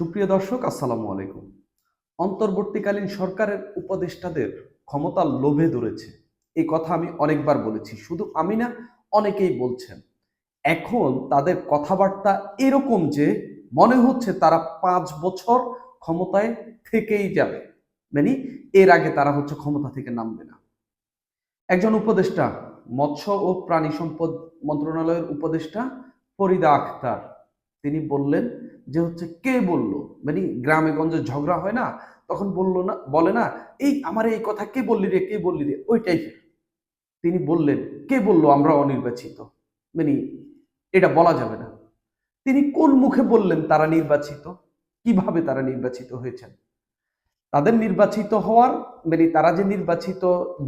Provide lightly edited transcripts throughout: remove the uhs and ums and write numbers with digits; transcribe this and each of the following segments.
সুপ্রিয় দর্শক, আসসালামু আলাইকুম। অন্তর্বর্তীকালীন সরকারের উপদেষ্টাদের ক্ষমতার লোভে ধরেছে, এই কথা আমি অনেকবার বলেছি। শুধু আমি না, অনেকেই বলছেন। এখন তাদের কথাবার্তা এরকম যে মনে হচ্ছে তারা ৫ বছর ক্ষমতায় থেকেই যাবে, মানে এর আগে তারা ক্ষমতা থেকে নামবে না। একজন উপদেষ্টা, মৎস্য ও প্রাণী সম্পদ মন্ত্রণালয়ের উপদেষ্টা ফরিদা আক্তার, তিনি বললেন যে কে বলল, মানে গ্রামে গঞ্জে ঝগড়া হয় না, তখন বলে না, এই আমার এই কথা কে বললি রে, কে বললি রে, ওই টাইপের। তিনি বললেন, কে বলল আমরা অনির্বাচিত, মানে এটা বলা যাবে না। তিনি কোন মুখে বললেন তারা নির্বাচিত? কিভাবে তারা নির্বাচিত হয়েছেন? তাদের নির্বাচিত হওয়ার, মানে তারা যে নির্বাচিত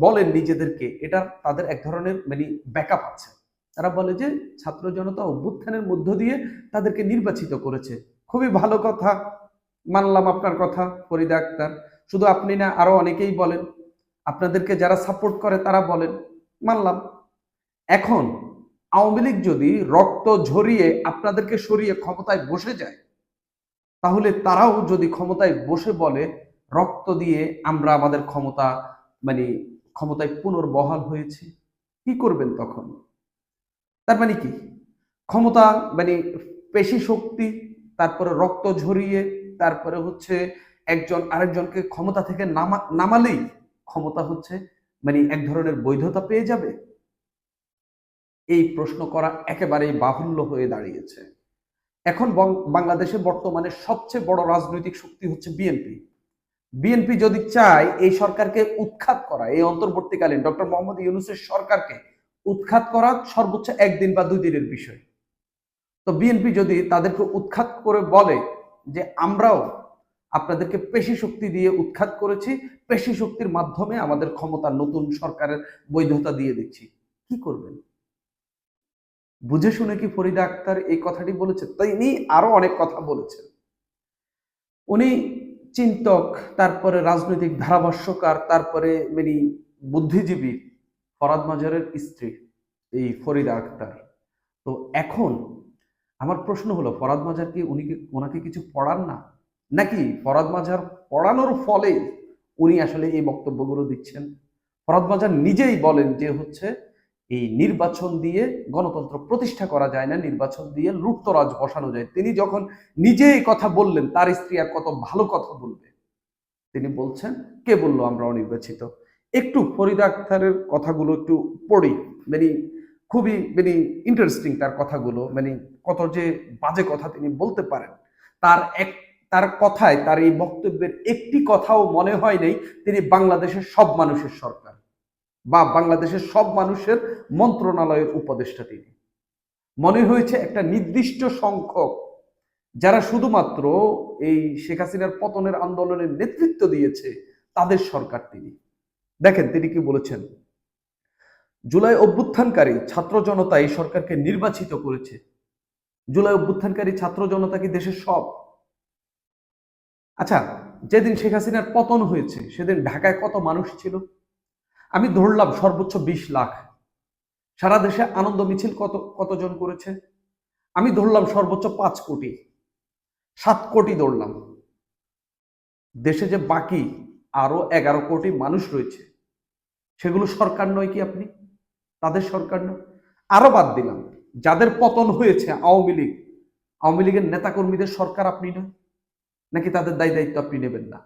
বলেন নিজেদেরকে, এটা তাদের এক ধরনের ব্যাকআপ আছে। তারা বলে যে ছাত্র জনতা অভ্যুত্থানের মধ্য দিয়ে তাদেরকে নির্বাচিত করেছে। খুবই ভালো কথা, মানলাম আপনার কথা ফরিদা আক্তার। শুধু আপনি না, আরো অনেকেই বলেন, আপনাদেরকে যারা সাপোর্ট করে তারা বলেন, মানলাম। এখন আওয়ামী লীগ যদি রক্ত ঝরিয়ে আপনাদেরকে সরিয়ে ক্ষমতায় বসে যায়, তাহলে তারাও যদি ক্ষমতায় বসে বলে রক্ত দিয়ে আমরা আমাদের ক্ষমতা, মানে ক্ষমতায় পুনর্বহাল হয়েছে, কি করবেন তখন? তার মানে কি? ক্ষমতা, মানে পেশি শক্তি, তারপরে রক্ত ঝরিয়ে, তারপরে একজন আরেকজনকে ক্ষমতা থেকে নামালেই ক্ষমতা এক ধরনের বৈধতা পেয়ে যাবে। এই প্রশ্ন করা একেবারেই বাহুল্য হয়ে দাঁড়িয়েছে। এখন বাংলাদেশে বর্তমানে সবচেয়ে বড় রাজনৈতিক শক্তি বিএনপি। বিএনপি যদি চায় এই সরকারকে উৎখাত করা, এই অন্তর্বর্তীকালীন ডক্টর মোহাম্মদ ইউনূসের সরকারকে উৎখাত করা সর্বোচ্চ একদিন বা 2 দিনের বিষয়। তো বিএনপি যদি তাদেরকে উৎখাত করে বলে যে আমরাও আপনাদেরকে পেশি শক্তি দিয়ে উৎখাত করেছি, পেশি শক্তির মাধ্যমে আমাদের ক্ষমতা নতুন সরকারের বৈধতা দিয়ে দিচ্ছি, কি করবেন? বুঝে শুনে কি ফরিদা আক্তার এই কথাটি বলেছেন? তিনি আরো অনেক কথা বলেছেন। উনি চিন্তক, তারপরে রাজনৈতিক ধারাভাষ্যকার, তারপরে বুদ্ধিজীবী ফরাদ মাজারের স্ত্রী এই ফরিদা আক্তার। তো এখন আমার প্রশ্ন হলো, ফরাদ মাজার কি ওনাকে কিছু পড়ান না, নাকি ফরাদ মাজার পড়ানোর ফলে উনি আসলে এই বক্তব্যগুলো দিচ্ছেন? ফরাদ মাজার নিজেই বলেন যে এই নির্বাচন দিয়ে গণতন্ত্র প্রতিষ্ঠা করা যায় না, নির্বাচন দিয়ে লুটতরাজ বসানো যায়। তিনি যখন নিজে এই কথা বললেন, তার স্ত্রী আর কত ভালো কথা বলবে? তিনি বলছেন, কে বললো আমরা অনির্বাচিত? একটু ফরিদা আক্তারের কথাগুলো একটু পড়ি, মানে খুবই ইন্টারেস্টিং তার কথাগুলো, কত যে বাজে কথা তিনি বলতে পারেন। তার কথায়, তার এই বক্তব্যের একটি কথাও মনে হয় নাই তিনি বাংলাদেশের সব মানুষের সরকার বা বাংলাদেশের সব মানুষের মন্ত্রণালয়ের উপদেষ্টা। তিনি মনে হয়েছে একটা নির্দিষ্ট সংখ্যক, যারা শুধুমাত্র এই শেখ হাসিনার পতনের আন্দোলনের নেতৃত্ব দিয়েছে, তাদের সরকার তিনি। দেখেন তিনি কি বলেছেন, জুলাই অভ্যুত্থানকারী ছাত্র জনতা এই সরকারকে নির্বাচিত করেছে। জুলাই অভ্যুত্থানকারী ছাত্র জনতা কি দেশের সব? আচ্ছা, যেদিন শেখ হাসিনার পতন হয়েছে সেদিন ঢাকায় কত মানুষ ছিল? আমি ধরলাম সর্বোচ্চ 20 লাখ। সারা দেশে আনন্দ মিছিল কতজন করেছে? আমি ধরলাম সর্বোচ্চ 5 কোটি, 7 কোটি ধরলাম। দেশে যে বাকি আরো 11 কোটি মানুষ রয়েছে, সেগুলো সরকার নয় কি? আপনি তাদের সরকার নয়? আরো বাদ দিলাম, যাদের পতন হয়েছে আওয়ামী লীগের নেতাকর্মীদের সরকার আপনি নয়? নাকি তাদের দায় দায়িত্ব আপনি নেবেন না?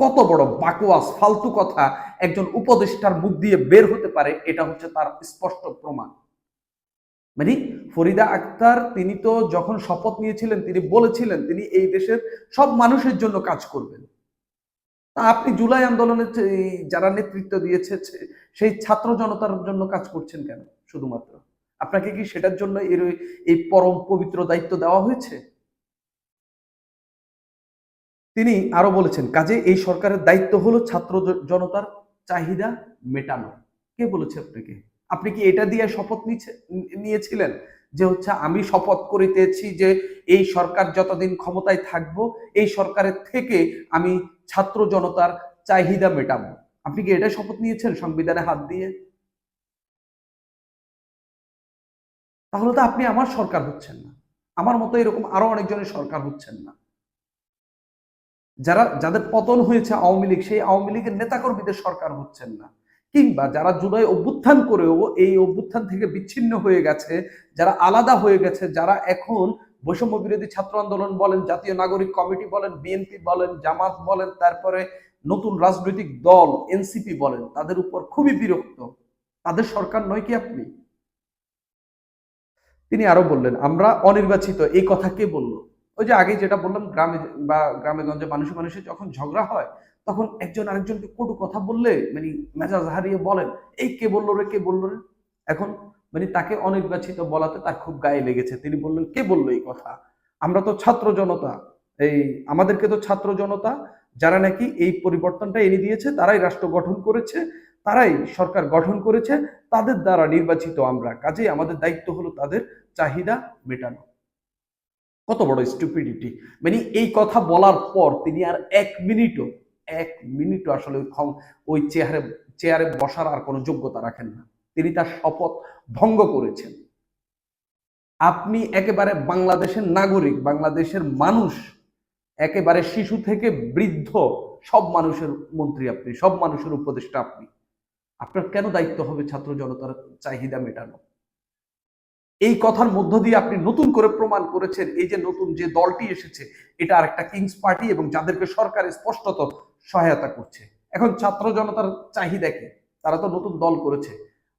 কত বড় বাকওয়াস ফালতু কথা একজন উপদেষ্টার মুখ দিয়ে বের হতে পারে, এটা তার স্পষ্ট প্রমাণ। ফরিদা আক্তার তিনি তো যখন শপথ নিয়েছিলেন, তিনি বলেছিলেন তিনি এই দেশের সব মানুষের জন্য কাজ করবেন। তা আপনি জুলাই আন্দোলনে যারা নেতৃত্ব দিয়েছে সেই ছাত্র জনতার জন্য কাজ করছেন কেন? শুধুমাত্র আপনাকে কি সেটার জন্য এই পরম পবিত্র দায়িত্ব দেওয়া হয়েছে? তিনি আরো বলেছেন, কাজে এই সরকারের দায়িত্ব হলো ছাত্র জনতার চাহিদা মেটানো। কে বলেছে আপনাকে? আপনি কি এটা দিয়ে শপথ নিয়েছিলেন যে আমি শপথ করিতেছি যে এই সরকার যতদিন ক্ষমতায় থাকবো, এই সরকারের থেকে আমি ছাত্র জনতার চাহিদা মেটাবো? আপনি কি এটা শপথ নিয়েছেন সংবিধানে হাত দিয়ে? তাহলে তো আপনি আমার সরকার হচ্ছেন না। আমার মতো এরকম আরো অনেকজনের সরকার হচ্ছেন না। যাদের পতন হয়েছে আওয়ামী লীগ, সেই আওয়ামী লীগের নেতাকর্মীদের সরকার হচ্ছেন না। কিংবা যারা জুলাই অভ্যুত্থান করেও এই অভ্যুত্থান থেকে বিচ্ছিন্ন হয়ে গেছে, যারা আলাদা হয়ে গেছে, যারা এখন বৈষম্য বিরোধী ছাত্র আন্দোলন বলেন, জাতীয় নাগরিক কমিটি বলেন, বিএনপি বলেন, জামাত বলেন, তারপরে নতুন রাজনৈতিক দল এনসিপি বলেন, তাদের উপর খুবই বিরক্ত। তাদের সরকার নয় কি আপনি? তিনি আরো বললেন, আমরা অনির্বাচিত। এই কথা কে বলল? ওই যে আগে যেটা বললাম, গ্রামে বা গ্রামে গঞ্জে মানুষে মানুষে যখন ঝগড়া হয়, তখন একজন আরেকজনকে কটু কথা বললে মানে মেজাজ হারিয়ে বলেন, এই কে বললো রে, কে বললো রে। এখন মানে তাকে অনির্বাচিত বলাতে তার খুব গায়ে লেগেছে। তিনি বললেন, কে বললো এই কথা? আমরা তো ছাত্র জনতা, এই আমাদেরকে তো ছাত্র জনতা, যারা নাকি এই পরিবর্তনটা এনে দিয়েছে, তারাই রাষ্ট্র গঠন করেছে, তারাই সরকার গঠন করেছে, তাদের দ্বারা নির্বাচিত আমরা, কাজেই আমাদের দায়িত্ব হলো তাদের চাহিদা মেটানো। কত বড় স্টুপিডিটি! মানে এই কথা বলার পর তিনি আর এক মিনিটও আসলে ওই চেয়ারে বসার আর কোনো যোগ্যতা রাখেন না। তিনি তার শপথ ভঙ্গ করেছেন। আপনি একেবারে বাংলাদেশের নাগরিক, বাংলাদেশের মানুষ, একেবারে শিশু থেকে বৃদ্ধ সব মানুষের মন্ত্রী আপনি, সব মানুষের উপদেষ্টা আপনি। আপনার কেন দায়িত্ব হবে ছাত্র জনতার চাহিদা মেটানো? এই কথার মধ্য দিয়ে আপনি নতুন করে প্রমাণ করেছেন এই যে নতুন যে দলটি এসেছে, এটা আর একটা কিংস পার্টি, এবং যাদেরকে সরকার স্পষ্টত সহায়তা করছে। এখন ছাত্র জনতার চাহিদা কি? তারা তো নতুন দল করেছে।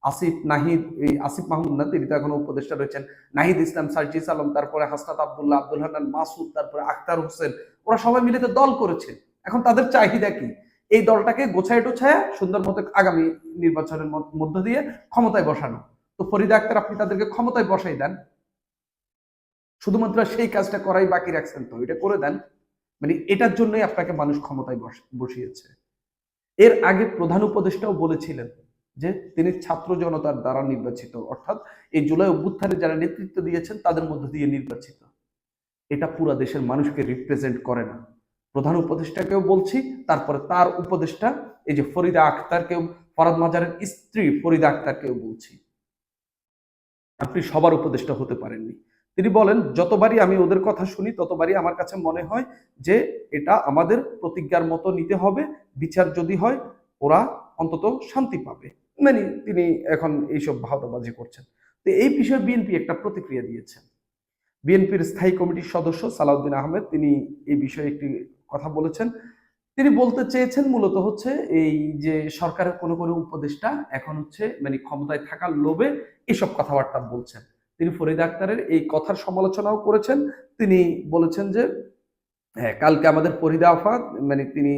আসিফ নাহিদ, এই আসিফ মাহমুদ না, তিনি তো এখন উপদেষ্টা রয়েছেন, নাহিদ ইসলাম, সার্জিস আলম, তারপরে হাসনাত আব্দুল্লাহ, আব্দুল হান্নান মাসুদ, তারপরে আখতার হোসেন, ওরা সবাই মিলে তো দল করেছে। এখন তাদের চাহিদা কি? এই দলটাকে গোছায় টোছায় সুন্দর মতো আগামী নির্বাচনের মধ্য দিয়ে ক্ষমতায় বসানো। তো ফরিদা আক্তার আপনি তাদেরকে ক্ষমতায় বসাই দেন, শুধুমাত্র সেই কাজটা করাই বাকি রাখছেন, তো এটা করে দেন। মানে এটার জন্যই আপনাকে মানুষ ক্ষমতায় বসিয়েছে। এর আগে প্রধান উপদেষ্টাও বলেছিলেন যে তিনি ছাত্র জনতার দ্বারা নির্বাচিত, অর্থাৎ এই জুলাই অভ্যুত্থানে যারা নেতৃত্ব দিয়েছেন তাদের মধ্য দিয়ে নির্বাচিত। এটা পুরো দেশের মানুষকে রিপ্রেজেন্ট করে না। প্রধান উপদেষ্টাকেও বলছি, তারপরে তার উপদেষ্টা এই যে ফরিদা আক্তারকেও, ফরাদ মাজারের স্ত্রী ফরিদা আক্তারকেও বলছি, আপনি সবার উপদেষ্টা হতে পারেননি। তিনি বলেন, যতবারই আমি ওদের কথা শুনি ততবারই আমার কাছে মনে হয় যে এটা আমাদের প্রতিজ্ঞার মতো নিতে হবে, বিচার যদি হয় ওরা অন্তত শান্তি পাবে। মানে তিনি এখন এইসব ভাওতাবাজি করছেন। তো এই বিষয়ে বিএনপি একটা প্রতিক্রিয়া দিয়েছেন। বিএনপির স্থায়ী কমিটির সদস্য সালাউদ্দিন আহমেদ তিনি এই বিষয়ে একটি কথা বলেছেন। তিনি বলতে চেয়েছেন মূলত হচ্ছে এই যে সরকারের কোনো কোনো উপদেষ্টা এখন হচ্ছে মানে ক্ষমতায় থাকার লোভে এসব কথাবার্তা বলছেন। তিনি ফরিদা আক্তারের এই কথার সমালোচনাও করেছেন। তিনি বলেছেন যে হ্যাঁ, কালকে আমাদের ফরিদা আফা মানে তিনি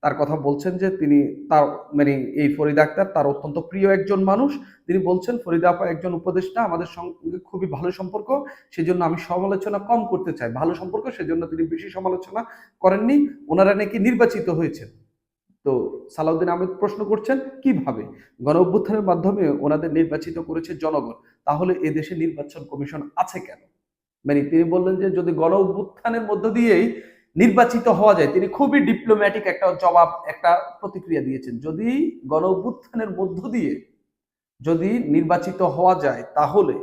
তার কথা বলছেন যে তিনি তার মানে এই ফরিদা আক্তার তার অত্যন্ত প্রিয় একজন মানুষ। তিনি বলছেন ফরিদা আপা একজন উপদেষ্টা, আমাদের সঙ্গে খুবই ভালো সম্পর্ক, সেজন্য আমি সমালোচনা কম করতে চাই। ভালো সম্পর্ক সেজন্য তিনি বেশি সমালোচনা করেননি। ওনারা নাকি নির্বাচিত হয়েছেন। তো সালাউদ্দিন আহমেদ প্রশ্ন করছেন, কিভাবে? গণ অভ্যুত্থানের মাধ্যমে ওনাদের নির্বাচিত করেছে জনগণ, তাহলে এদেশে নির্বাচন কমিশন আছে কেন? মানে তিনি বললেন যে যদি গণ অভ্যুত্থানের মধ্য দিয়েই নির্বাচিত হওয়া যায়, তিনি খুবই ডিপ্লোম্যাটিক একটা জবাব, একটা প্রতিক্রিয়া দিয়েছেন। যদি গণ অভ্যুত্থানের মধ্য দিয়ে যদি নির্বাচিত হওয়া যায়, তাহলে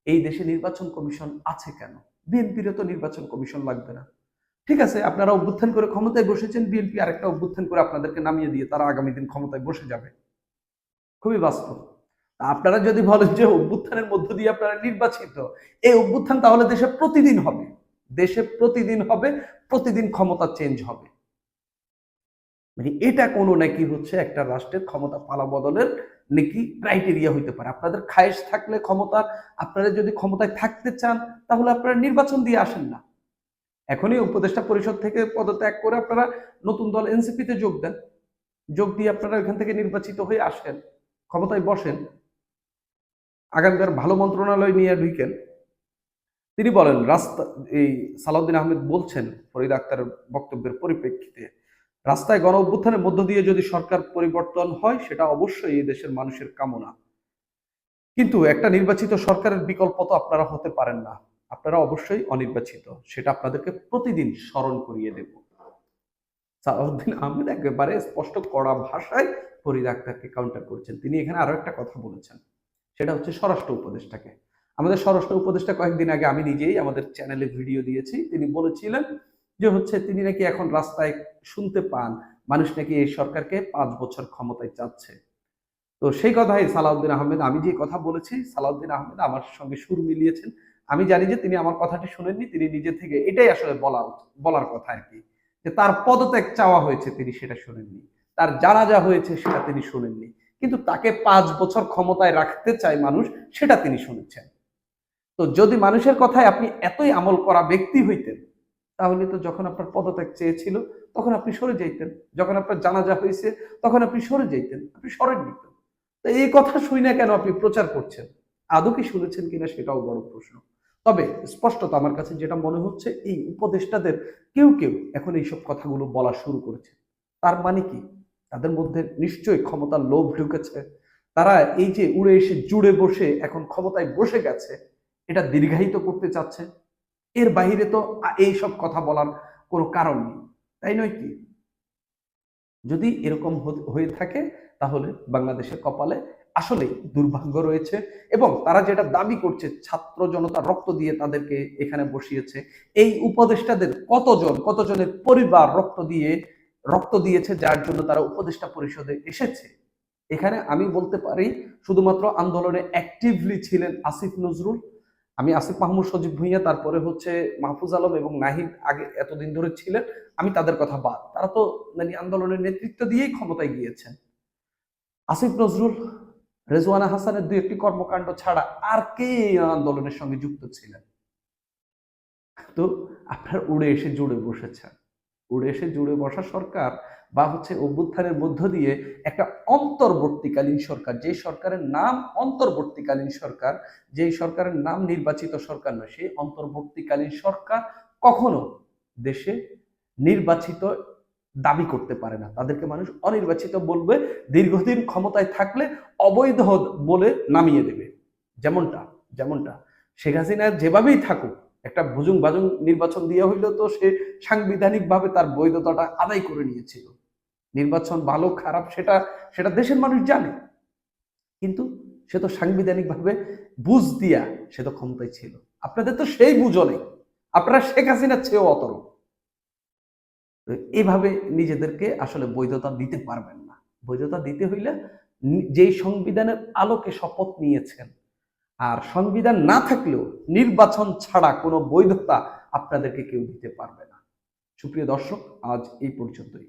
এই দেশে নির্বাচন কমিশন আছে কেন? বিএনপির তো নির্বাচন কমিশন লাগবে না। ঠিক আছে, আপনারা অভ্যুত্থান করে ক্ষমতায় বসেছেন, বিএনপি আরেকটা অভ্যুত্থান করে আপনাদেরকে নামিয়ে দিয়ে তারা আগামী দিন ক্ষমতায় বসে যাবে। খুবই বাস্তব। আপনারা যদি বলেন যে অভ্যুত্থানের মধ্য দিয়ে আপনারা নির্বাচিত, এই অভ্যুত্থান তাহলে দেশে প্রতিদিন হবে, দেশে প্রতিদিন হবে, প্রতিদিন ক্ষমতা চেঞ্জ হবে। মানে এটা কোনো নাকি হচ্ছে একটা রাষ্ট্রের ক্ষমতা পালা বদলের নাকি ক্রাইটেরিয়া হইতে পারে। আপনাদের খায়েশ থাকলে ক্ষমতা, আপনারা যদি ক্ষমতায় থাকতে চান তাহলে আপনারা নির্বাচন দিয়ে আসেন না। এখনই উপদেষ্টা পরিষদ থেকে পদত্যাগ করে আপনারা নতুন দল এনসিপিতে যোগ দেন, যোগ দিয়ে আপনারা এখান থেকে নির্বাচিত হয়ে আসেন, ক্ষমতায় বসেন, আগামীকার ভালো মন্ত্রণালয় নিয়ে ঢুকেন। তিনি বলেন রাস্তা, এই সালাউদ্দিন আহমেদ বলছেন ফরিদা আক্তারের বক্তব্যের পরিপ্রেক্ষিতে, রাস্তায় গণ অভ্যুত্থানের মধ্য দিয়ে যদি সরকার পরিবর্তন হয় সেটা অবশ্যই এই দেশের মানুষের কামনা, কিন্তু একটা নির্বাচিত সরকারের বিকল্প তো আপনারা হতে পারেন না, আপনারা অবশ্যই অনির্বাচিত, সেটা আপনাদেরকে প্রতিদিন স্মরণ করিয়ে দেব। সালাউদ্দিন আহমেদ একেবারে স্পষ্ট কড়া ভাষায় ফরিদা আক্তারকে কাউন্টার করছেন। তিনি এখানে আরো একটা কথা বলেছেন, সেটা হচ্ছে স্বরাষ্ট্র উপদেষ্টাকে। আমাদের স্বরাষ্ট্র উপদেষ্টা কয়েকদিন আগে আমি নিজেই আমাদের চ্যানেলে ভিডিও দিয়েছি, তিনি বলেছিলেন যে হচ্ছে তিনি নাকি এখন রাস্তায় শুনতে পান মানুষ নাকি এই সরকারকে 5 বছর ক্ষমতায় চাচ্ছে। তো সেই কথাই সালাউদ্দিন আহমেদ, আমি যে কথা বলেছি সালাউদ্দিন আহমেদ আমার সঙ্গে সুর মিলিয়েছেন। আমি জানি যে তিনি আমার কথাটি শুনেননি, তিনি নিজে থেকে এটাই আসলে বলার কথা আর কি, যে তার পদত্যাগ চাওয়া হয়েছে তিনি সেটা শুনেননি, তার জানাজা হয়েছে সেটা তিনি শুনেননি, কিন্তু তাকে 5 বছর ক্ষমতায় রাখতে চায় মানুষ, সেটা তিনি শুনেছেন। তো যদি মানুষের কথায় আপনি এতই আমল করা ব্যক্তি হইতেন, তাহলে তো যখন আপনার পদত্যাগ চেয়েছিল তখন আপনি সরে যাইতেন, যখন আপনার জানাজা হয়েছে তখন আপনি সরে যাইতেন, আপনি সরেননি তো। তো এই কথা শুই না কেন আপনি প্রচার করছেন? আদৌ কি শুনেছেন কিনা সেটাও বড় প্রশ্ন। তবে স্পষ্টত আমার কাছে যেটা মনে হচ্ছে, এই উপদেষ্টাদের কেউ কেউ এখন এইসব কথাগুলো বলা শুরু করেছে। তার মানে কি তাদের মধ্যে নিশ্চয়ই ক্ষমতার লোভ ঢুকেছে। তারা এই যে উড়ে এসে জুড়ে বসে এখন ক্ষমতায় বসে গেছে, এটা দীর্ঘায়িত করতে চাচ্ছে। এর বাইরে তো এই সব কথা বলার কোনো কারণ নেই, তাই নয় কি? যদি এরকম হয়ে থাকে তাহলে বাংলাদেশের কপালে আসলেই দুর্ভাগ্য রয়েছে। এবং তারা যেটা দাবি করছে ছাত্র জনতা রক্ত দিয়ে তাদেরকে এখানে বসিয়েছে, এই উপদেষ্টাদের কতজনের পরিবার রক্ত দিয়েছে যার জন্য তারা উপদেষ্টা পরিষদে এসেছে। এখানে আমি বলতে পারি শুধুমাত্র আন্দোলনে অ্যাক্টিভলি ছিলেন আসিফ নজরুল, আমি আসিফ মাহমুদ, সজীব ভুঁইয়া, তারপরে হচ্ছে মাহফুজ আলম এবং নাহিদ আগে এতদিন ধরে ছিলেন, আমি তাদের কথা বাদ, তারা তো মানে আন্দোলনের নেতৃত্ব দিয়েই ক্ষমতায় গিয়েছেন। আসিফ নজরুল, রেজওয়ানা হাসানের 2-1টি কর্মকাণ্ড ছাড়া আর কে এই আন্দোলনের সঙ্গে যুক্ত ছিলেন? তো আপনার উড়ে এসে জুড়ে বসেছেন। উড়ে এসে জুড়ে বসা সরকার বা হচ্ছে অভ্যুত্থানের মধ্য দিয়ে একটা অন্তর্বর্তীকালীন সরকার, যে সরকারের নাম অন্তর্বর্তীকালীন সরকার, যেই সরকারের নাম নির্বাচিত সরকার নয়, সেই অন্তর্বর্তীকালীন সরকার কখনো দেশে নির্বাচিত দাবি করতে পারে না, তাদেরকে মানুষ অনির্বাচিত বলবে, দীর্ঘদিন ক্ষমতায় থাকলে অবৈধ বলে নামিয়ে দেবে। যেমনটা যেমনটা শেখ হাসিনা যেভাবেই থাকুক, একটা ভুজুং বাজুং নির্বাচন দিয়ে হইলো তো সে সাংবিধানিকভাবে তার বৈধতাটা আদায় করে নিয়েছিল। নির্বাচন ভালো খারাপ সেটা সেটা দেশের মানুষ জানে, কিন্তু সে তো সাংবিধানিকভাবে বুঝ দিয়া সে তো ক্ষমতায় ছিল। আপনাদের তো সেই বুঝও নেই, আপনারা শেখ হাসিনার চেয়েও অতর। এভাবে নিজেদেরকে আসলে বৈধতা দিতে পারবেন না। বৈধতা দিতে হইলে যেই সংবিধানের আলোকে শপথ নিয়েছেন, আর সংবিধান না থাকলেও নির্বাচন ছাড়া কোনো বৈধতা আপনাদেরকে কেউ দিতে পারবে না। সুপ্রিয় দর্শক, আজ এই পর্যন্তই।